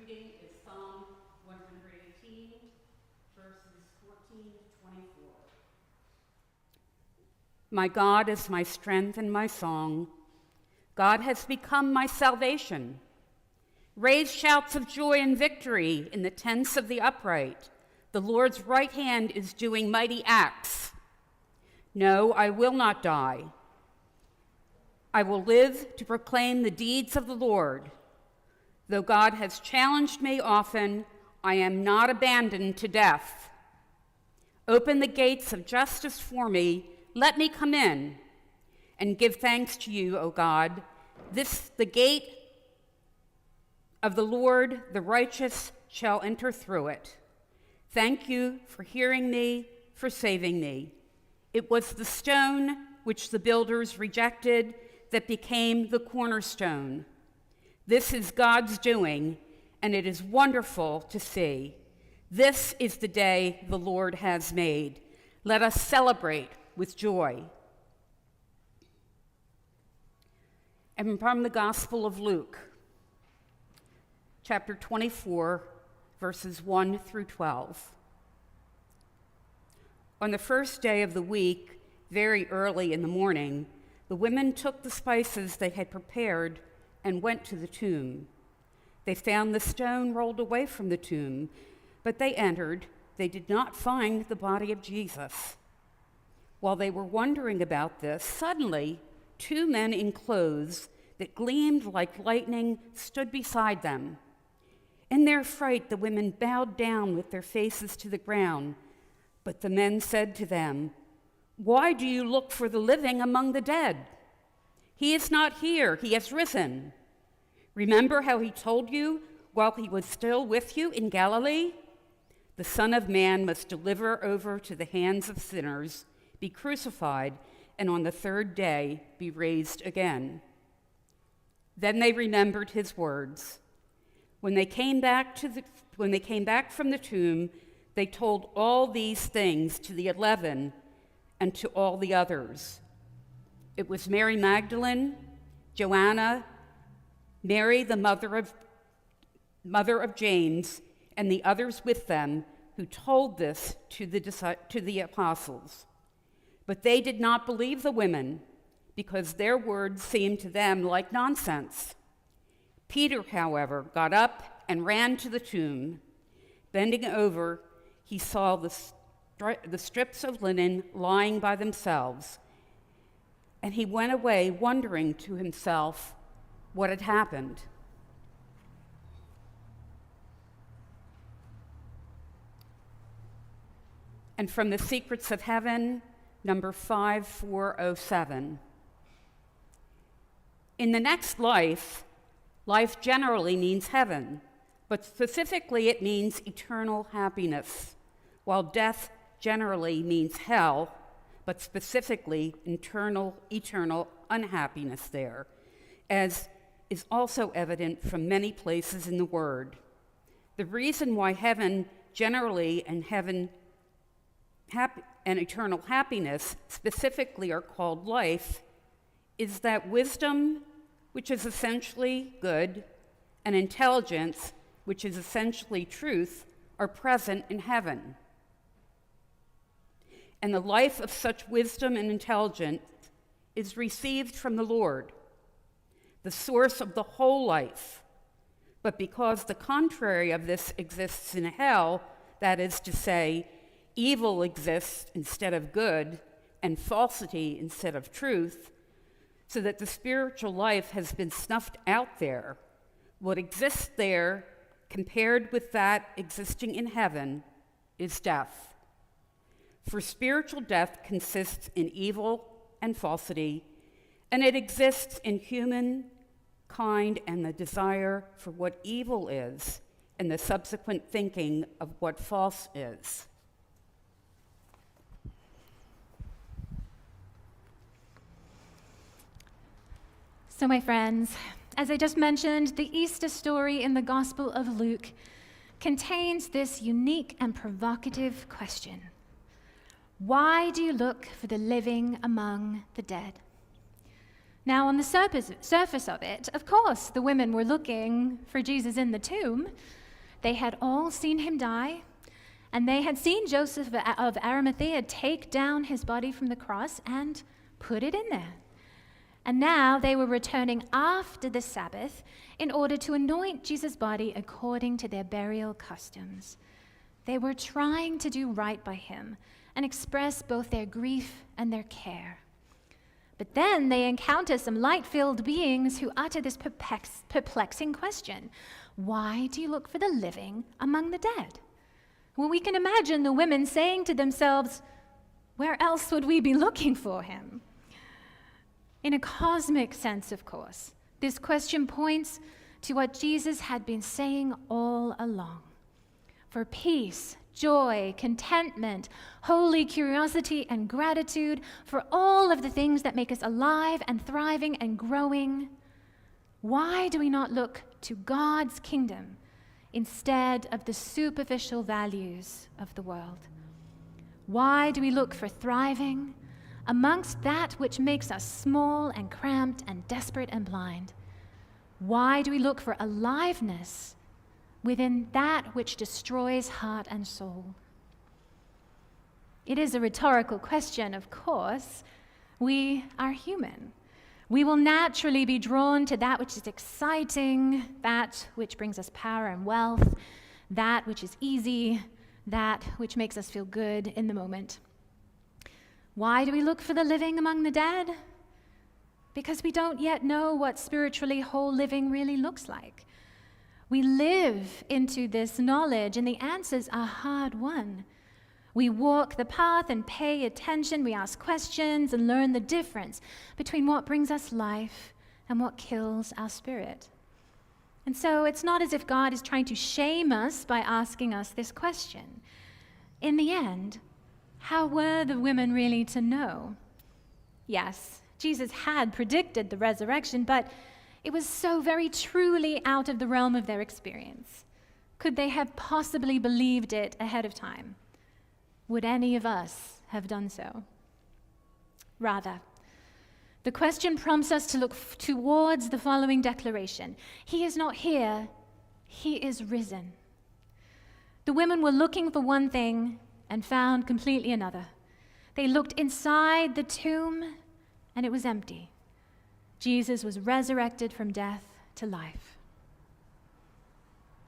reading is Psalm 118, verses 14 to 24. My God is my strength and my song. God has become my salvation. Raise shouts of joy and victory in the tents of the upright. The Lord's right hand is doing mighty acts. No, I will not die. I will live to proclaim the deeds of the Lord. Though God has challenged me often, I am not abandoned to death. Open the gates of justice for me. Let me come in and give thanks to you, O God. The gate of the Lord, the righteous shall enter through it. Thank you for hearing me, for saving me. It was the stone which the builders rejected that became the cornerstone. This is God's doing, and it is wonderful to see. This is the day the Lord has made. Let us celebrate with joy. And from the Gospel of Luke, chapter 24, verses 1 through 12. On the first day of the week, very early in the morning, the women took the spices they had prepared and went to the tomb. They found the stone rolled away from the tomb, but they entered. They did not find the body of Jesus. While they were wondering about this, suddenly 2 men in clothes that gleamed like lightning stood beside them. In their fright, the women bowed down with their faces to the ground. But the men said to them, "Why do you look for the living among the dead? He is not here, he has risen. Remember how he told you while he was still with you in Galilee? The Son of Man must deliver over to the hands of sinners, be crucified, and on the 3rd day be raised again." Then they remembered his words. When they came back from the tomb, they told all these things to the 11 and to all the others. It was Mary Magdalene, Joanna, Mary the mother of James, and the others with them who told this to the apostles. But they did not believe the women, because their words seemed to them like nonsense. Peter, however, got up and ran to the tomb. Bending over, he saw the strips of linen lying by themselves, and he went away wondering to himself what had happened. And from the Secrets of Heaven, number 5407. In the next life, life generally means heaven, but specifically it means eternal happiness, while death generally means hell, but specifically eternal unhappiness there, as is also evident from many places in the Word. The reason why heaven generally and eternal happiness specifically are called life is that wisdom, which is essentially good, and intelligence, which is essentially truth, are present in heaven. And the life of such wisdom and intelligence is received from the Lord, the source of the whole life. But because the contrary of this exists in hell, that is to say, evil exists instead of good, and falsity instead of truth, so that the spiritual life has been snuffed out there, what exists there, compared with that existing in heaven, is death. For spiritual death consists in evil and falsity, and it exists in humankind and the desire for what evil is, and the subsequent thinking of what false is. So, my friends, as I just mentioned, the Easter story in the Gospel of Luke contains this unique and provocative question. Why do you look for the living among the dead? Now, on the surface of it, of course, the women were looking for Jesus in the tomb. They had all seen him die, and they had seen Joseph of Arimathea take down his body from the cross and put it in there. And now they were returning after the Sabbath in order to anoint Jesus' body according to their burial customs. They were trying to do right by him and express both their grief and their care. But then they encounter some light-filled beings who utter this perplexing question: why do you look for the living among the dead? Well, we can imagine the women saying to themselves, where else would we be looking for him? In a cosmic sense, of course, this question points to what Jesus had been saying all along. For peace, joy, contentment, holy curiosity, and gratitude, for all of the things that make us alive and thriving and growing, why do we not look to God's kingdom instead of the superficial values of the world? Why do we look for thriving amongst that which makes us small and cramped and desperate and blind? Why do we look for aliveness within that which destroys heart and soul? It is a rhetorical question, of course. We are human. We will naturally be drawn to that which is exciting, that which brings us power and wealth, that which is easy, that which makes us feel good in the moment. Why do we look for the living among the dead? Because we don't yet know what spiritually whole living really looks like. We live into this knowledge, and the answers are hard-won. We walk the path and pay attention. We ask questions and learn the difference between what brings us life and what kills our spirit. And so it's not as if God is trying to shame us by asking us this question. In the end, how were the women really to know? Yes, Jesus had predicted the resurrection, but it was so very truly out of the realm of their experience. Could they have possibly believed it ahead of time? Would any of us have done so? Rather, the question prompts us to look towards the following declaration: He is not here, he is risen. The women were looking for one thing and found completely another. They looked inside the tomb, and it was empty. Jesus was resurrected from death to life.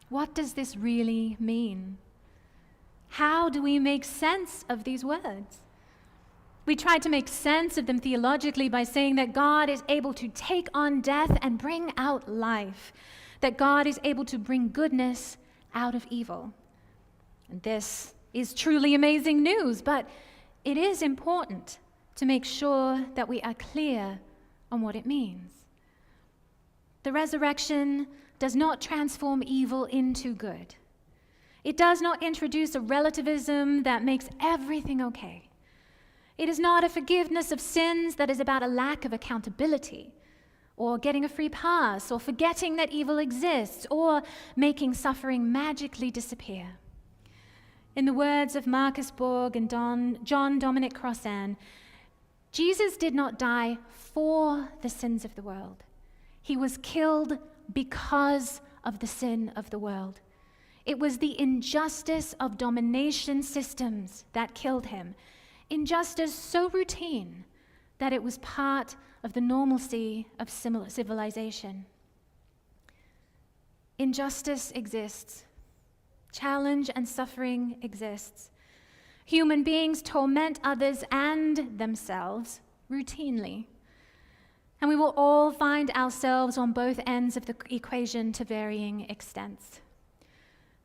What does this really mean? How do we make sense of these words? We try to make sense of them theologically by saying that God is able to take on death and bring out life, that God is able to bring goodness out of evil. And this is truly amazing news, but it is important to make sure that we are clear on what it means. The resurrection does not transform evil into good. It does not introduce a relativism that makes everything okay. It is not a forgiveness of sins that is about a lack of accountability, or getting a free pass, or forgetting that evil exists, or making suffering magically disappear. In the words of Marcus Borg and John Dominic Crossan, Jesus did not die for the sins of the world. He was killed because of the sin of the world. It was the injustice of domination systems that killed him. Injustice so routine that it was part of the normalcy of civilization. Injustice exists. Challenge and suffering exists. Human beings torment others and themselves routinely. And we will all find ourselves on both ends of the equation to varying extents.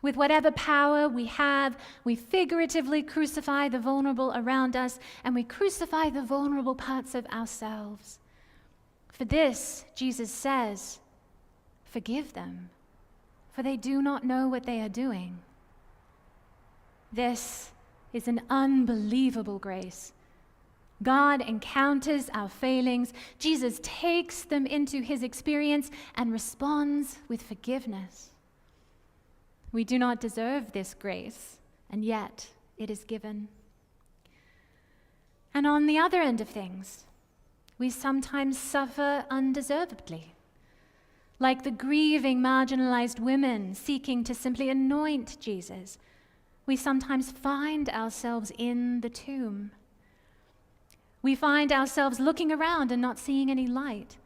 With whatever power we have, we figuratively crucify the vulnerable around us, and we crucify the vulnerable parts of ourselves. For this, Jesus says, "Forgive them, for they do not know what they are doing." This is an unbelievable grace. God encounters our failings. Jesus takes them into his experience and responds with forgiveness. We do not deserve this grace, and yet it is given. And on the other end of things, We sometimes suffer undeservedly, like the grieving, marginalized women seeking to simply anoint Jesus. We sometimes find ourselves in the tomb. We find ourselves looking around and not seeing any light.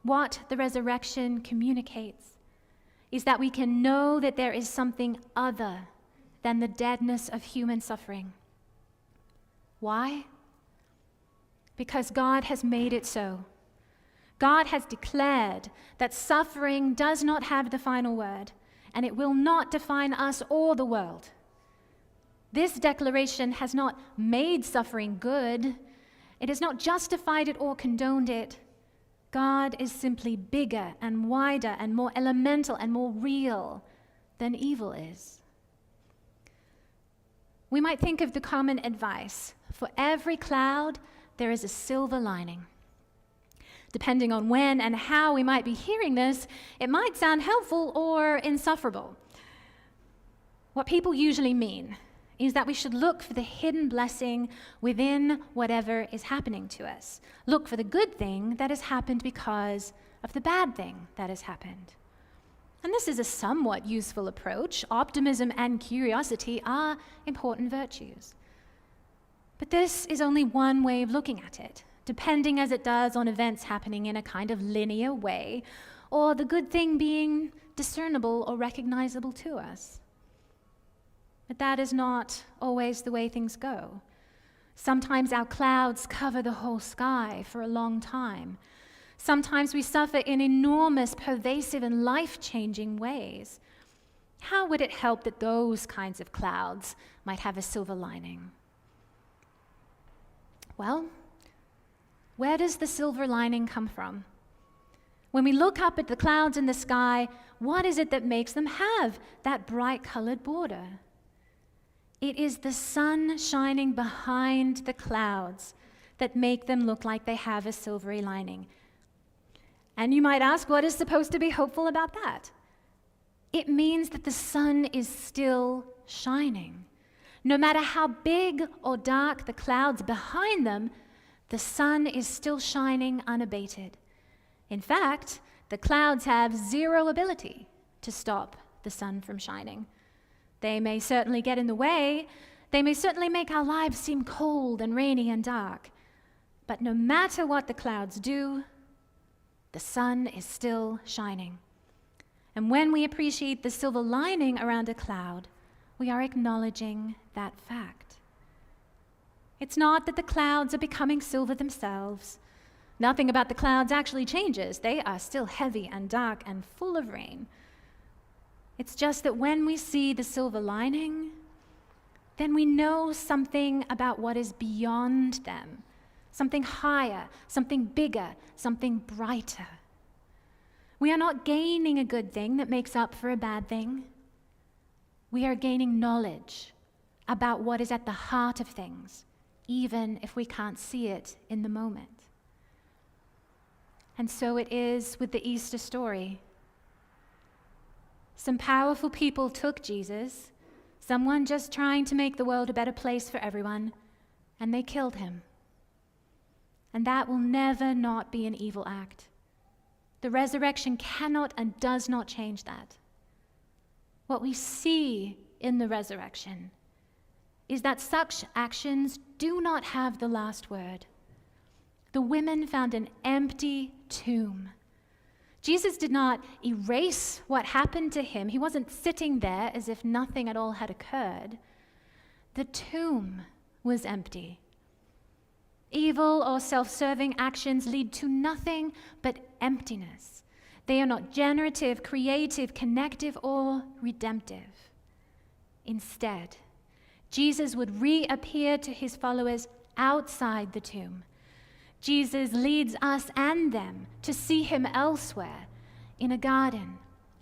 What the resurrection communicates is that we can know that there is something other than the deadness of human suffering. Why? Because God has made it so. God has declared that suffering does not have the final word, and it will not define us or the world. This declaration has not made suffering good. It has not justified it or condoned it. God is simply bigger and wider and more elemental and more real than evil is. We might think of the common advice: for every cloud, there is a silver lining. Depending on when and how we might be hearing this, it might sound helpful or insufferable. What people usually mean is that we should look for the hidden blessing within whatever is happening to us. Look for the good thing that has happened because of the bad thing that has happened. And this is a somewhat useful approach. Optimism and curiosity are important virtues. But this is only one way of looking at it, depending as it does on events happening in a kind of linear way, or the good thing being discernible or recognizable to us. But that is not always the way things go. Sometimes our clouds cover the whole sky for a long time. Sometimes we suffer in enormous, pervasive, and life-changing ways. How would it help that those kinds of clouds might have a silver lining? Well, where does the silver lining come from? When we look up at the clouds in the sky, what is it that makes them have that bright-colored border? It is the sun shining behind the clouds that make them look like they have a silvery lining. And you might ask, what is supposed to be hopeful about that? It means that the sun is still shining. No matter how big or dark the clouds behind them, the sun is still shining unabated. In fact, the clouds have zero ability to stop the sun from shining. They may certainly get in the way. They may certainly make our lives seem cold and rainy and dark. But no matter what the clouds do, the sun is still shining. And when we appreciate the silver lining around a cloud, we are acknowledging that fact. It's not that the clouds are becoming silver themselves. Nothing about the clouds actually changes. They are still heavy and dark and full of rain. It's just that when we see the silver lining, then we know something about what is beyond them, something higher, something bigger, something brighter. We are not gaining a good thing that makes up for a bad thing. We are gaining knowledge about what is at the heart of things, even if we can't see it in the moment. And so it is with the Easter story. Some powerful people took Jesus, someone just trying to make the world a better place for everyone, and they killed him. And that will never not be an evil act. The resurrection cannot and does not change that. What we see in the resurrection is that such actions do not have the last word. The women found an empty tomb. Jesus did not erase what happened to him. He wasn't sitting there as if nothing at all had occurred. The tomb was empty. Evil or self-serving actions lead to nothing but emptiness. They are not generative, creative, connective, or redemptive. Instead, Jesus would reappear to his followers outside the tomb. Jesus leads us and them to see him elsewhere, in a garden,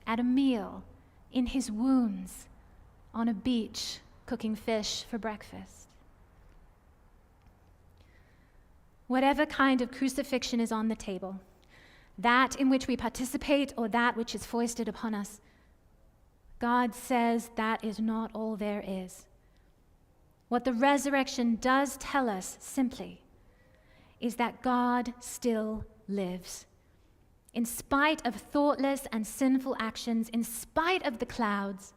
at a meal, in his wounds, on a beach, cooking fish for breakfast. Whatever kind of crucifixion is on the table, that in which we participate or that which is foisted upon us, God says that is not all there is. What the resurrection does tell us simply is that God still lives. In spite of thoughtless and sinful actions, in spite of the clouds,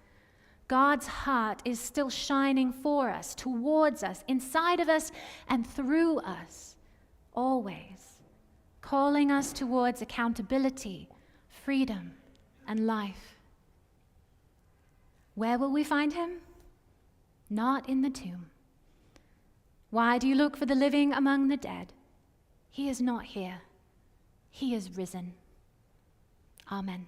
God's heart is still shining for us, towards us, inside of us, and through us, always, calling us towards accountability, freedom, and life. Where will we find him? Not in the tomb. Why do you look for the living among the dead? He is not here. He is risen. Amen.